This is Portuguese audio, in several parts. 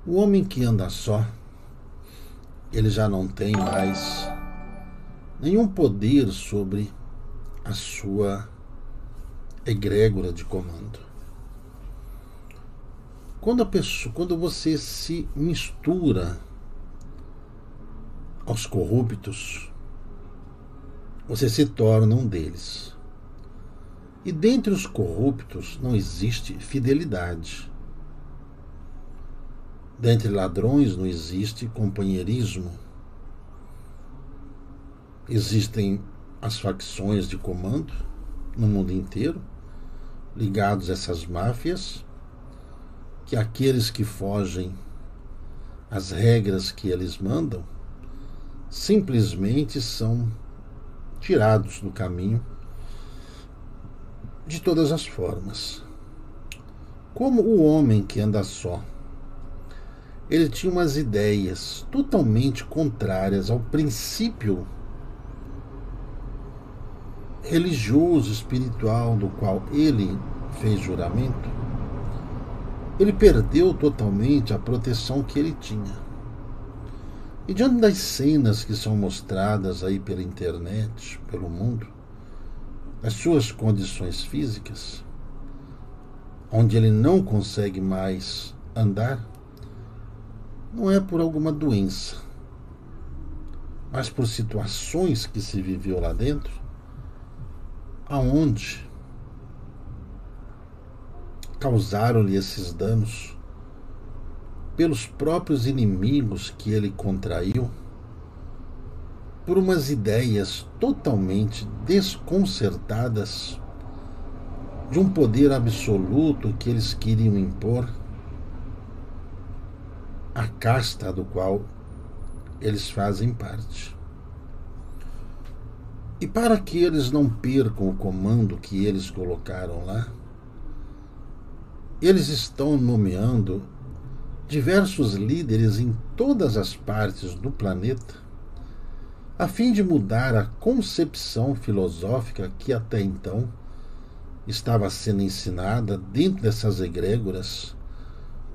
O homem que anda só, ele já não tem mais nenhum poder sobre a sua egrégora de comando. Quando você se mistura aos corruptos, você se torna um deles. E dentre os corruptos não existe fidelidade. Dentre ladrões não existe companheirismo. Existem as facções de comando no mundo inteiro, ligados a essas máfias, que aqueles que fogem às regras que eles mandam simplesmente são tirados do caminho de todas as formas. Como o homem que anda só, ele tinha umas ideias totalmente contrárias ao princípio religioso, espiritual, do qual ele fez juramento. Ele perdeu totalmente a proteção que ele tinha. E diante das cenas que são mostradas aí pela internet, pelo mundo, as suas condições físicas, onde ele não consegue mais andar, não é por alguma doença, mas por situações que se viveu lá dentro, aonde causaram-lhe esses danos pelos próprios inimigos que ele contraiu, por umas ideias totalmente desconcertadas de um poder absoluto que eles queriam impor à casta do qual eles fazem parte. E para que eles não percam o comando que eles colocaram lá, eles estão nomeando diversos líderes em todas as partes do planeta, a fim de mudar a concepção filosófica que até então estava sendo ensinada dentro dessas egrégoras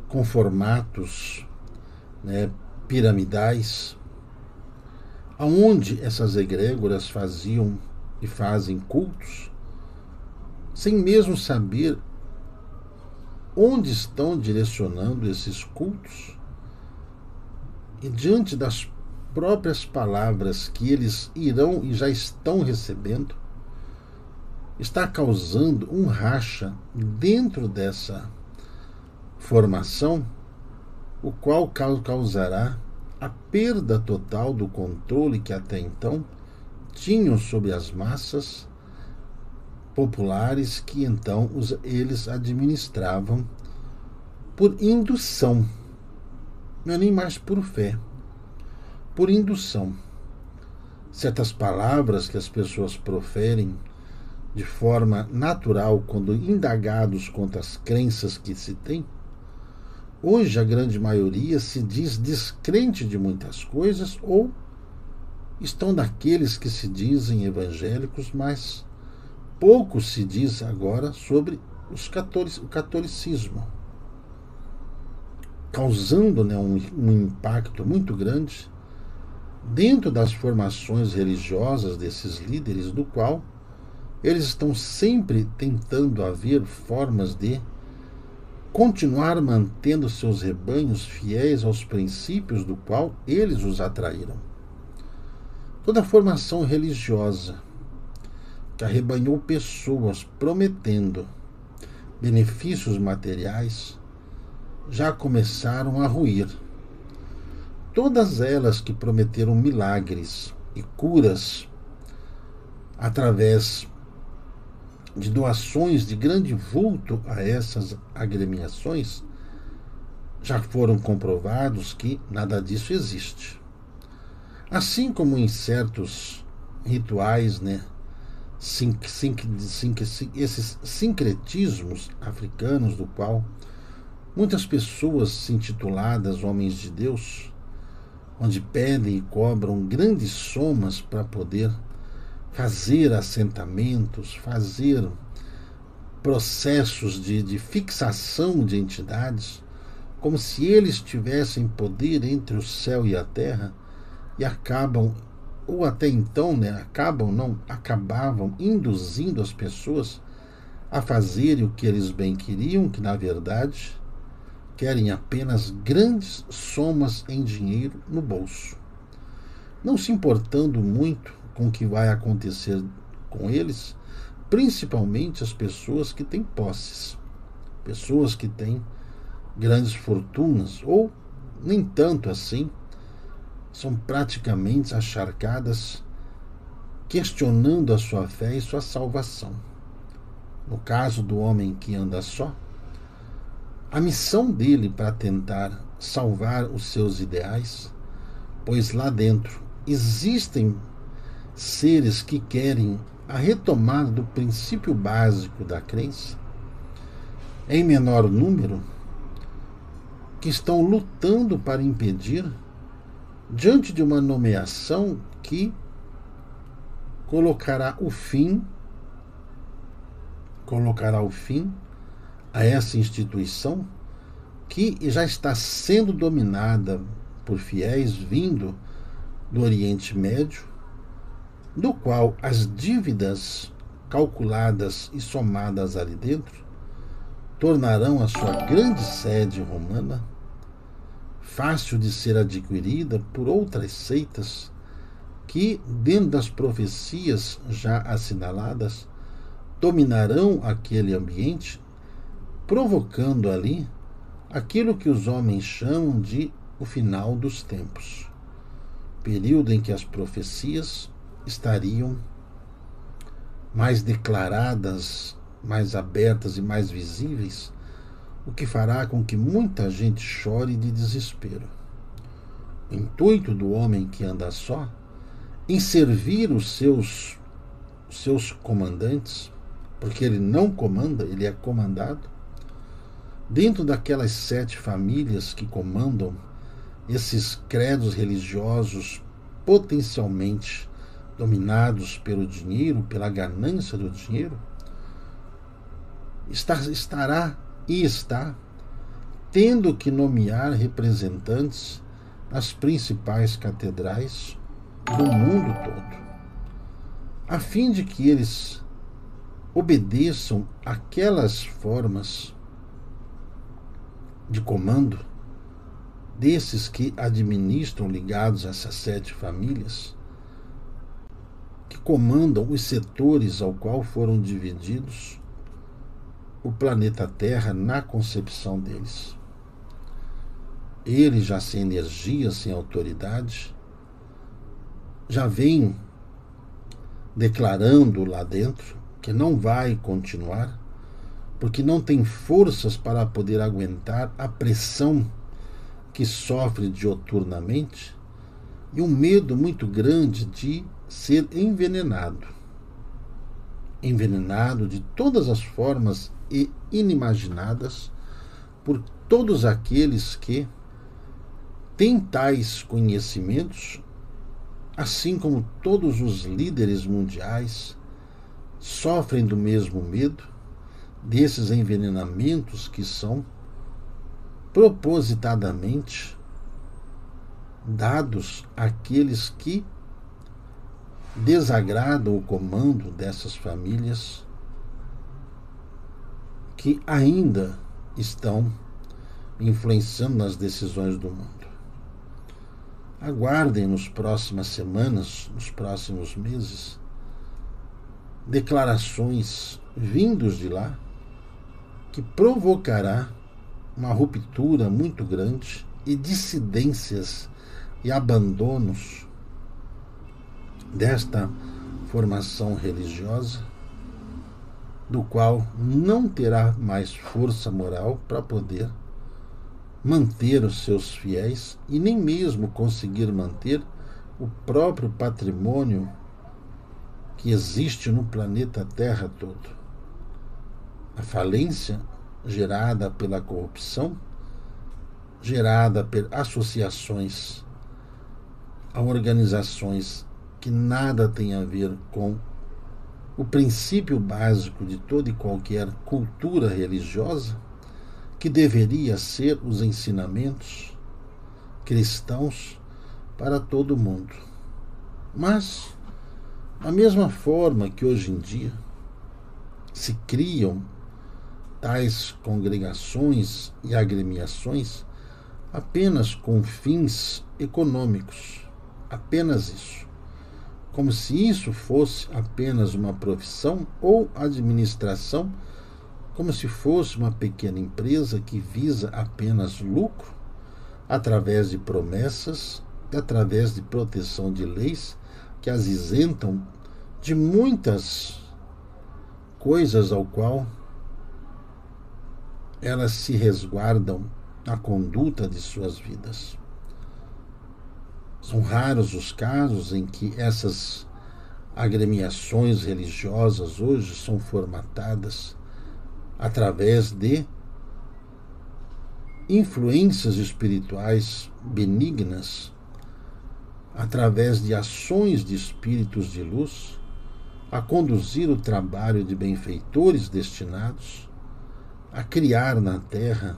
com formatos, piramidais, aonde essas egrégoras faziam e fazem cultos sem mesmo saber onde estão direcionando esses cultos, e diante das próprias palavras que eles irão e já estão recebendo, está causando um racha dentro dessa formação, o qual causará a perda total do controle que até então tinham sobre as massas populares, que então eles administravam por indução, não é nem mais por fé, por indução. Certas palavras que as pessoas proferem de forma natural quando indagados quanto às crenças que se tem, hoje a grande maioria se diz descrente de muitas coisas, ou estão daqueles que se dizem evangélicos, mas pouco se diz agora sobre o catolicismo, causando um impacto muito grande dentro das formações religiosas desses líderes, do qual eles estão sempre tentando haver formas de continuar mantendo seus rebanhos fiéis aos princípios do qual eles os atraíram. Toda a formação religiosa que arrebanhou pessoas prometendo benefícios materiais já começaram a ruir. Todas elas que prometeram milagres e curas através de doações de grande vulto a essas agremiações, já foram comprovados que nada disso existe. Assim como em certos rituais, esses sincretismos africanos, do qual muitas pessoas se intituladas homens de Deus, onde pedem e cobram grandes somas para poder fazer assentamentos, fazer processos de fixação de entidades, como se eles tivessem poder entre o céu e a terra, e acabam, ou até então, acabavam induzindo as pessoas a fazerem o que eles bem queriam, que na verdade querem apenas grandes somas em dinheiro no bolso, não se importando muito com o que vai acontecer com eles, principalmente as pessoas que têm posses, pessoas que têm grandes fortunas, ou nem tanto assim, são praticamente acharcadas, questionando a sua fé e sua salvação. No caso do homem que anda só, a missão dele para tentar salvar os seus ideais, pois lá dentro existem seres que querem a retomada do princípio básico da crença, em menor número, que estão lutando para impedir, diante de uma nomeação que colocará o fim a essa instituição que já está sendo dominada por fiéis vindo do Oriente Médio, do qual as dívidas calculadas e somadas ali dentro tornarão a sua grande sede romana fácil de ser adquirida por outras seitas que, dentro das profecias já assinaladas, dominarão aquele ambiente, provocando ali aquilo que os homens chamam de o final dos tempos, período em que as profecias estariam mais declaradas, mais abertas e mais visíveis, o que fará com que muita gente chore de desespero. O intuito do homem que anda só em servir os seus comandantes, porque ele não comanda, ele é comandado, dentro daquelas 7 famílias que comandam esses credos religiosos potencialmente dominados pelo dinheiro, pela ganância do dinheiro, está tendo que nomear representantes nas principais catedrais do mundo todo, a fim de que eles obedeçam aquelas formas de comando desses que administram, ligados a essas 7 famílias, que comandam os setores ao qual foram divididos o planeta Terra na concepção deles. Eles, já sem energia, sem autoridade, já vem declarando lá dentro que não vai continuar, porque não tem forças para poder aguentar a pressão que sofre dioturnamente e um medo muito grande de ser envenenado de todas as formas e inimaginadas por todos aqueles que têm tais conhecimentos, assim como todos os líderes mundiais sofrem do mesmo medo desses envenenamentos que são propositadamente dados àqueles que desagradam o comando dessas famílias que ainda estão influenciando nas decisões do mundo. Aguardem nas próximas semanas, nos próximos meses, declarações vindos de lá que provocará uma ruptura muito grande e dissidências e abandonos desta formação religiosa, do qual não terá mais força moral para poder manter os seus fiéis e nem mesmo conseguir manter o próprio patrimônio que existe no planeta Terra todo. A falência gerada pela corrupção, gerada por associações a organizações que nada tem a ver com o princípio básico de toda e qualquer cultura religiosa, que deveria ser os ensinamentos cristãos para todo mundo. Mas, da mesma forma que hoje em dia se criam tais congregações e agremiações apenas com fins econômicos, apenas isso, como se isso fosse apenas uma profissão ou administração, como se fosse uma pequena empresa que visa apenas lucro, através de promessas e através de proteção de leis que as isentam de muitas coisas ao qual elas se resguardam na conduta de suas vidas. São raros os casos em que essas agremiações religiosas hoje são formatadas através de influências espirituais benignas, através de ações de espíritos de luz, a conduzir o trabalho de benfeitores destinados a criar na Terra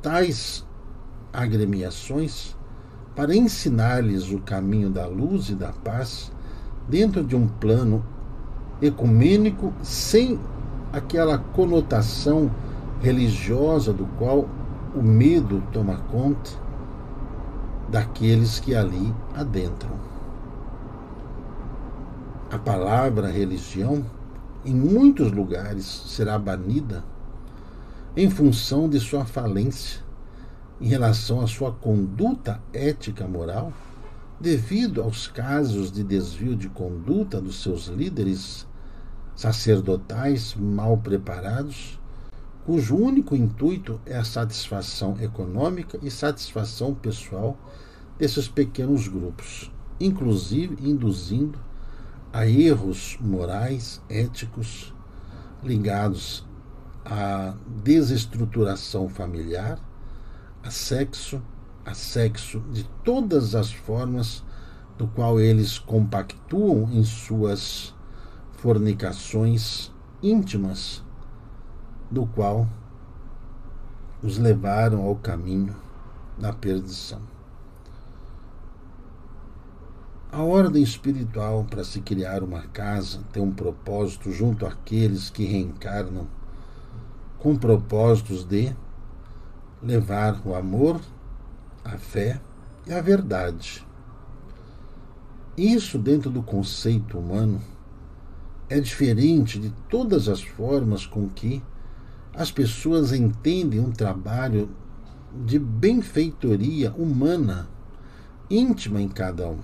tais agremiações para ensinar-lhes o caminho da luz e da paz dentro de um plano ecumênico, sem aquela conotação religiosa do qual o medo toma conta daqueles que ali adentram. A palavra religião, em muitos lugares, será banida em função de sua falência em relação à sua conduta ética moral, devido aos casos de desvio de conduta dos seus líderes sacerdotais mal preparados, cujo único intuito é a satisfação econômica e satisfação pessoal desses pequenos grupos, inclusive induzindo a erros morais, éticos, ligados à desestruturação familiar, a sexo de todas as formas do qual eles compactuam em suas fornicações íntimas, do qual os levaram ao caminho da perdição. A ordem espiritual para se criar uma casa tem um propósito junto àqueles que reencarnam com propósitos de levar o amor, a fé e a verdade. Isso, dentro do conceito humano, é diferente de todas as formas com que as pessoas entendem um trabalho de benfeitoria humana, íntima em cada um.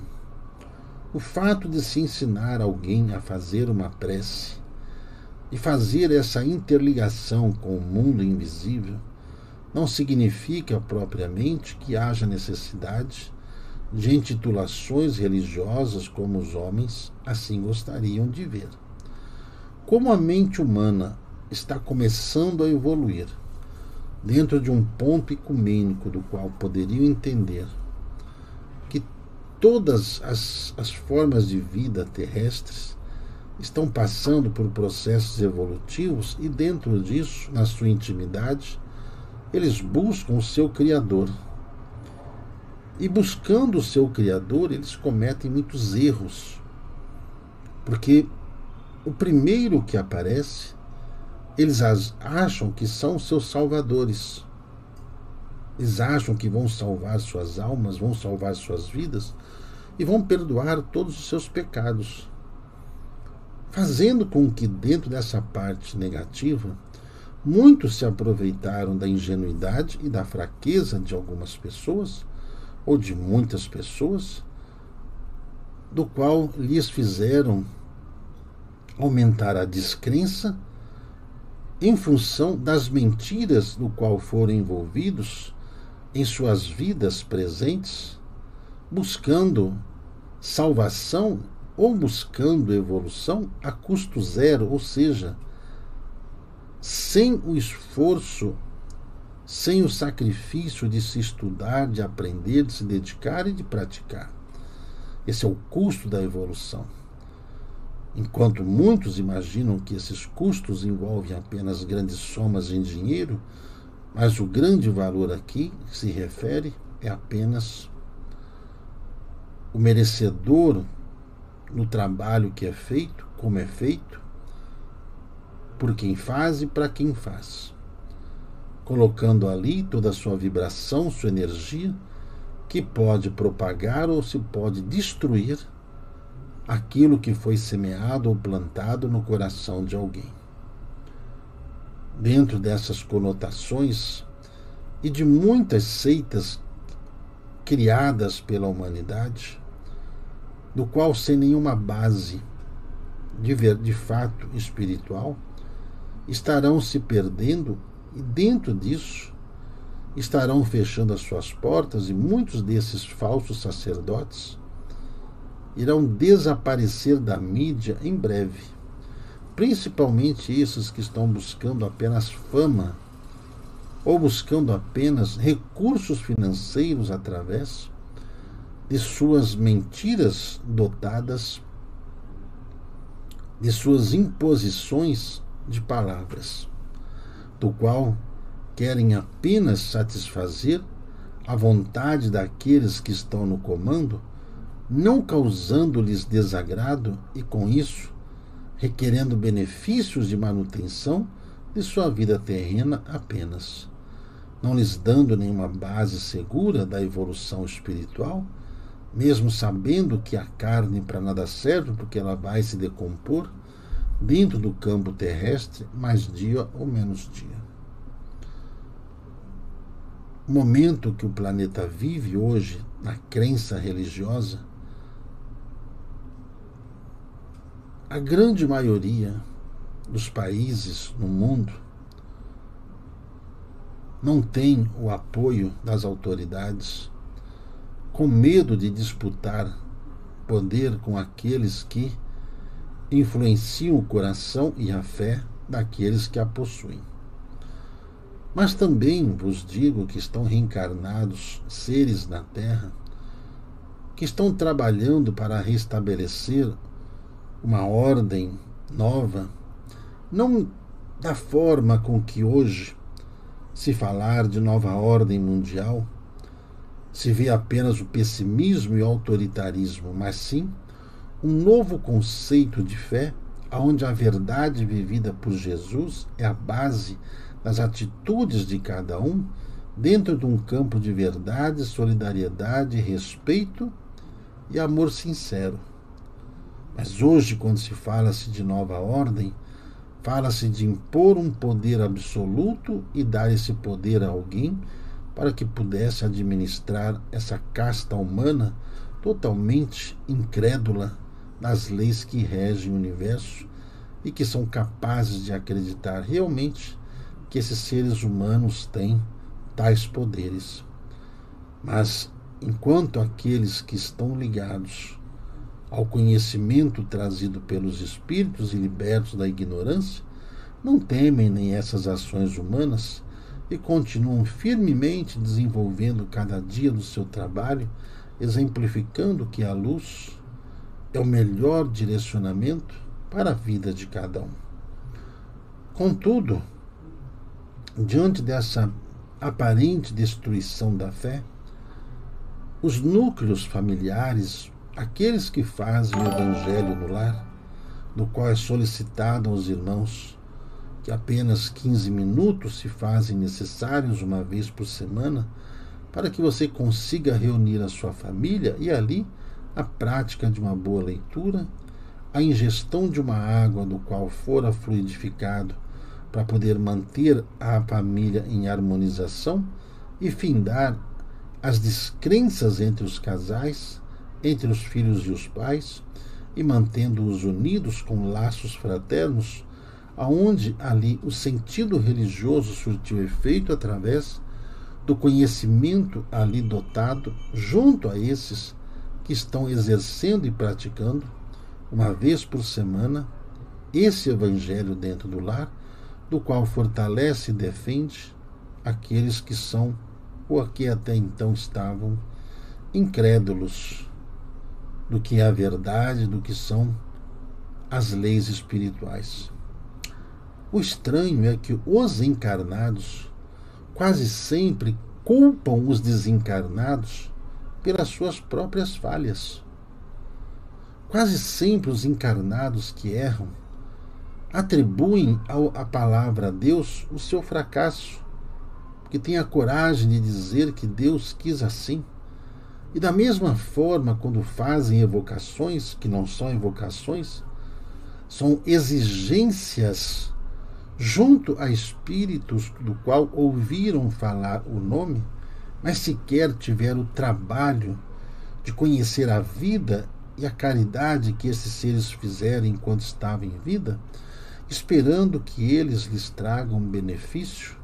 O fato de se ensinar alguém a fazer uma prece e fazer essa interligação com o mundo invisível não significa propriamente que haja necessidade de intitulações religiosas como os homens assim gostariam de ver. Como a mente humana está começando a evoluir dentro de um ponto ecumênico do qual poderiam entender que todas as formas de vida terrestres estão passando por processos evolutivos e dentro disso, na sua intimidade, eles buscam o seu Criador. E buscando o seu Criador, eles cometem muitos erros. Porque o primeiro que aparece, eles acham que são seus salvadores. Eles acham que vão salvar suas almas, vão salvar suas vidas e vão perdoar todos os seus pecados, fazendo com que dentro dessa parte negativa muitos se aproveitaram da ingenuidade e da fraqueza de algumas pessoas, ou de muitas pessoas, do qual lhes fizeram aumentar a descrença em função das mentiras do qual foram envolvidos em suas vidas presentes, buscando salvação ou buscando evolução a custo zero, ou seja, sem o esforço, sem o sacrifício de se estudar, de aprender, de se dedicar e de praticar. Esse é o custo da evolução. Enquanto muitos imaginam que esses custos envolvem apenas grandes somas em dinheiro, Mas o grande valor aqui que se refere é apenas o merecedor no trabalho que é feito, como é feito, por quem faz e para quem faz, colocando ali toda a sua vibração, sua energia, que pode propagar ou se pode destruir aquilo que foi semeado ou plantado no coração de alguém. Dentro dessas conotações e de muitas seitas criadas pela humanidade, do qual sem nenhuma base de fato espiritual, estarão se perdendo e dentro disso estarão fechando as suas portas e muitos desses falsos sacerdotes irão desaparecer da mídia em breve. Principalmente esses que estão buscando apenas fama ou buscando apenas recursos financeiros através de suas mentiras dotadas de suas imposições de palavras, do qual querem apenas satisfazer a vontade daqueles que estão no comando, não causando-lhes desagrado e, com isso, requerendo benefícios de manutenção de sua vida terrena apenas, não lhes dando nenhuma base segura da evolução espiritual, mesmo sabendo que a carne para nada serve porque ela vai se decompor dentro do campo terrestre mais dia ou menos dia. O momento que o planeta vive hoje, na crença religiosa, a grande maioria dos países no mundo não tem o apoio das autoridades, com medo de disputar poder com aqueles que influenciam o coração e a fé daqueles que a possuem. Mas também vos digo que estão reencarnados seres na Terra que estão trabalhando para restabelecer uma ordem nova, não da forma com que hoje se falar de nova ordem mundial se vê apenas o pessimismo e o autoritarismo, mas sim um novo conceito de fé, onde a verdade vivida por Jesus é a base das atitudes de cada um, dentro de um campo de verdade, solidariedade, respeito e amor sincero. Mas hoje, quando se fala-se de nova ordem, fala-se de impor um poder absoluto e dar esse poder a alguém para que pudesse administrar essa casta humana totalmente incrédula nas leis que regem o universo e que são capazes de acreditar realmente que esses seres humanos têm tais poderes. Mas, enquanto aqueles que estão ligados ao conhecimento trazido pelos espíritos e libertos da ignorância, não temem nem essas ações humanas e continuam firmemente desenvolvendo cada dia do seu trabalho, exemplificando que a luz é o melhor direcionamento para a vida de cada um. Contudo, diante dessa aparente destruição da fé, os núcleos familiares, aqueles que fazem o evangelho no lar, no qual é solicitado aos irmãos que apenas 15 minutos se fazem necessários uma vez por semana para que você consiga reunir a sua família e ali a prática de uma boa leitura, a ingestão de uma água do qual fora fluidificado para poder manter a família em harmonização e findar as descrenças entre os casais, entre os filhos e os pais, e mantendo-os unidos com laços fraternos, aonde ali o sentido religioso surtiu efeito através do conhecimento ali dotado junto a esses que estão exercendo e praticando, uma vez por semana, esse evangelho dentro do lar, do qual fortalece e defende aqueles que são, ou que até então estavam, incrédulos do que é a verdade, do que são as leis espirituais. O estranho é que os encarnados, quase sempre culpam os desencarnados pelas suas próprias falhas. Quase sempre os encarnados que erram atribuem à palavra Deus o seu fracasso, porque têm a coragem de dizer que Deus quis assim. E da mesma forma, quando fazem evocações, que não são evocações, são exigências junto a espíritos do qual ouviram falar o nome, mas sequer tiveram o trabalho de conhecer a vida e a caridade que esses seres fizeram enquanto estavam em vida, esperando que eles lhes tragam benefício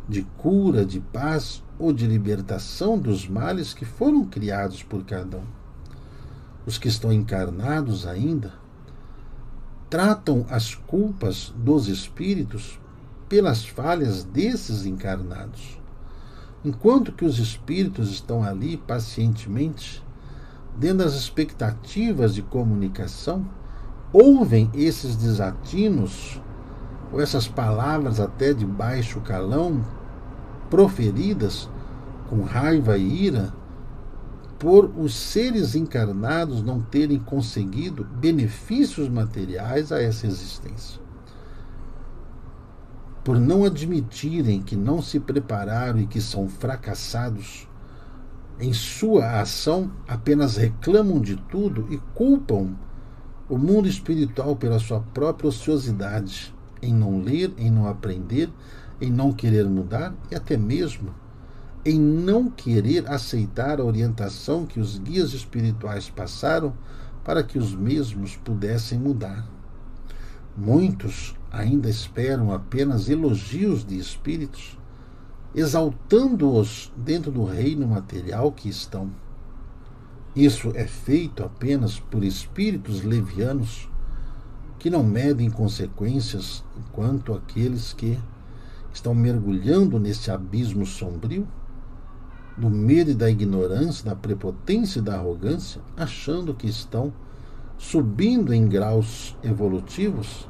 de cura, de paz ou de libertação dos males que foram criados por cada um. Os que estão encarnados ainda tratam as culpas dos espíritos pelas falhas desses encarnados, enquanto que os espíritos estão ali pacientemente, dentro das expectativas de comunicação, ouvem esses desatinos ou essas palavras até de baixo calão, proferidas com raiva e ira, por os seres encarnados não terem conseguido benefícios materiais a essa existência. Por não admitirem que não se prepararam e que são fracassados em sua ação, apenas reclamam de tudo e culpam o mundo espiritual pela sua própria ociosidade, em não ler, em não aprender, em não querer mudar e até mesmo em não querer aceitar a orientação que os guias espirituais passaram para que os mesmos pudessem mudar. Muitos ainda esperam apenas elogios de espíritos, exaltando-os dentro do reino material que estão. Isso é feito apenas por espíritos levianos que não medem consequências, enquanto aqueles que estão mergulhando nesse abismo sombrio do medo e da ignorância, da prepotência e da arrogância, achando que estão subindo em graus evolutivos,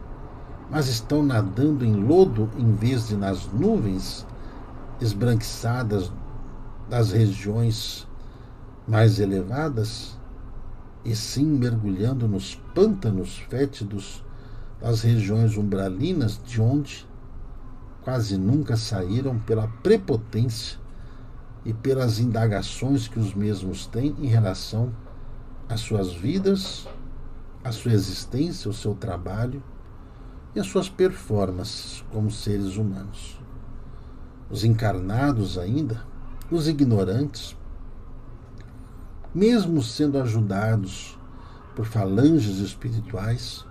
mas estão nadando em lodo em vez de nas nuvens esbranquiçadas das regiões mais elevadas, e sim mergulhando nos pântanos fétidos das regiões umbralinas, de onde quase nunca saíram pela prepotência e pelas indagações que os mesmos têm em relação às suas vidas, à sua existência, ao seu trabalho e às suas performances como seres humanos. Os encarnados ainda, os ignorantes, mesmo sendo ajudados por falanges espirituais,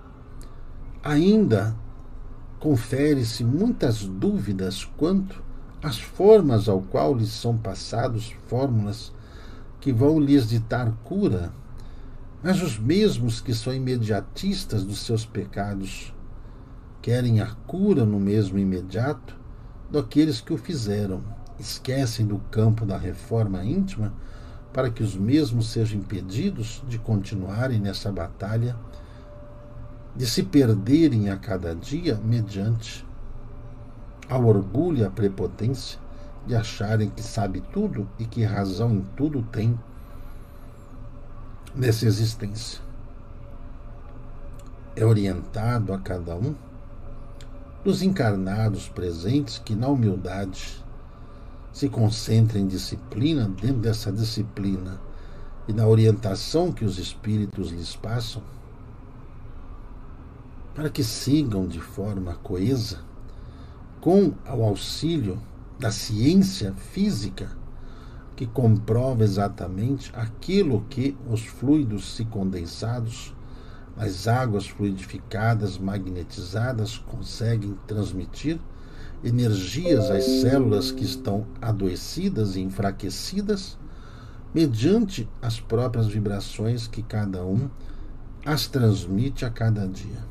ainda confere-se muitas dúvidas quanto às formas ao qual lhes são passadas fórmulas que vão lhes ditar cura, mas os mesmos que são imediatistas dos seus pecados querem a cura no mesmo imediato daqueles que o fizeram, esquecem do campo da reforma íntima para que os mesmos sejam impedidos de continuarem nessa batalha, de se perderem a cada dia mediante ao orgulho e à prepotência de acharem que sabe tudo e que razão em tudo tem nessa existência. É orientado a cada um dos encarnados presentes que, na humildade, se concentrem em disciplina, dentro dessa disciplina e na orientação que os espíritos lhes passam, para que sigam de forma coesa, com o auxílio da ciência física, que comprova exatamente aquilo que os fluidos se condensados, as águas fluidificadas, magnetizadas, conseguem transmitir energias às células que estão adoecidas e enfraquecidas, mediante as próprias vibrações que cada um as transmite a cada dia.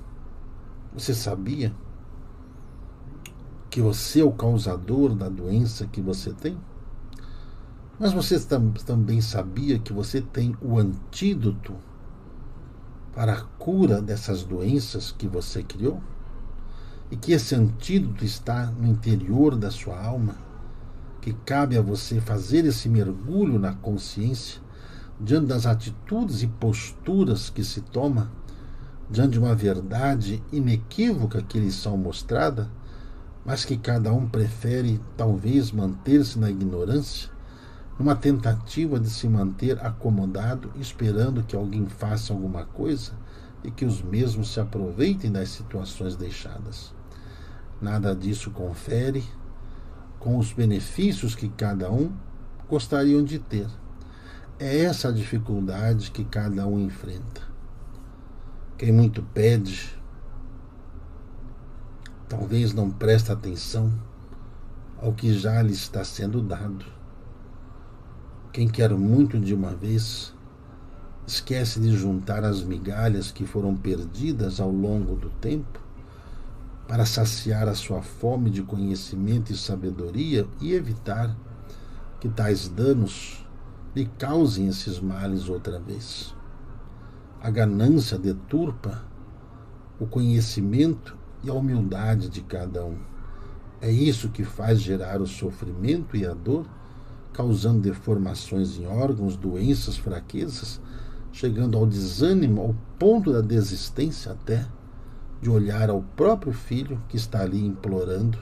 Você sabia que você é o causador da doença que você tem? Mas você também sabia que você tem o antídoto para a cura dessas doenças que você criou? E que esse antídoto está no interior da sua alma, que cabe a você fazer esse mergulho na consciência diante das atitudes e posturas que se toma, diante de uma verdade inequívoca que lhes são mostrada, mas que cada um prefere talvez manter-se na ignorância, numa tentativa de se manter acomodado, esperando que alguém faça alguma coisa e que os mesmos se aproveitem das situações deixadas. Nada disso confere com os benefícios que cada um gostariam de ter. É essa a dificuldade que cada um enfrenta. Quem muito pede, talvez não preste atenção ao que já lhe está sendo dado. Quem quer muito de uma vez, esquece de juntar as migalhas que foram perdidas ao longo do tempo para saciar a sua fome de conhecimento e sabedoria e evitar que tais danos lhe causem esses males outra vez. A ganância deturpa o conhecimento e a humildade de cada um. É isso que faz gerar o sofrimento e a dor, causando deformações em órgãos, doenças, fraquezas, chegando ao desânimo, ao ponto da desistência até de olhar ao próprio filho que está ali implorando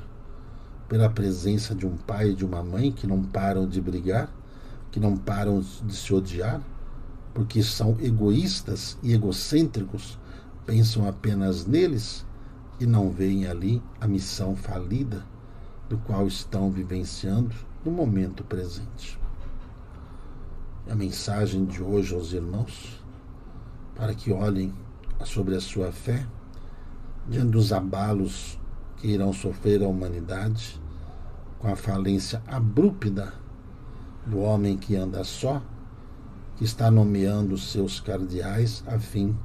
pela presença de um pai e de uma mãe que não param de brigar, que não param de se odiar, porque são egoístas e egocêntricos, pensam apenas neles e não veem ali a missão falida do qual estão vivenciando no momento presente. A mensagem de hoje aos irmãos, para que olhem sobre a sua fé, diante dos abalos que irão sofrer a humanidade, com a falência abrupta do homem que anda só, que está nomeando os seus cardeais a fim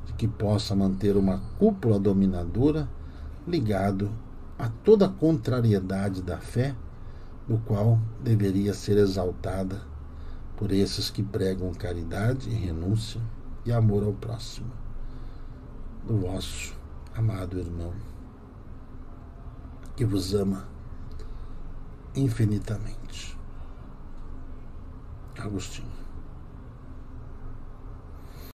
de que possa manter uma cúpula dominadora ligado a toda a contrariedade da fé, do qual deveria ser exaltada por esses que pregam caridade e renúncia e amor ao próximo. Do vosso amado irmão, que vos ama infinitamente. Agostinho.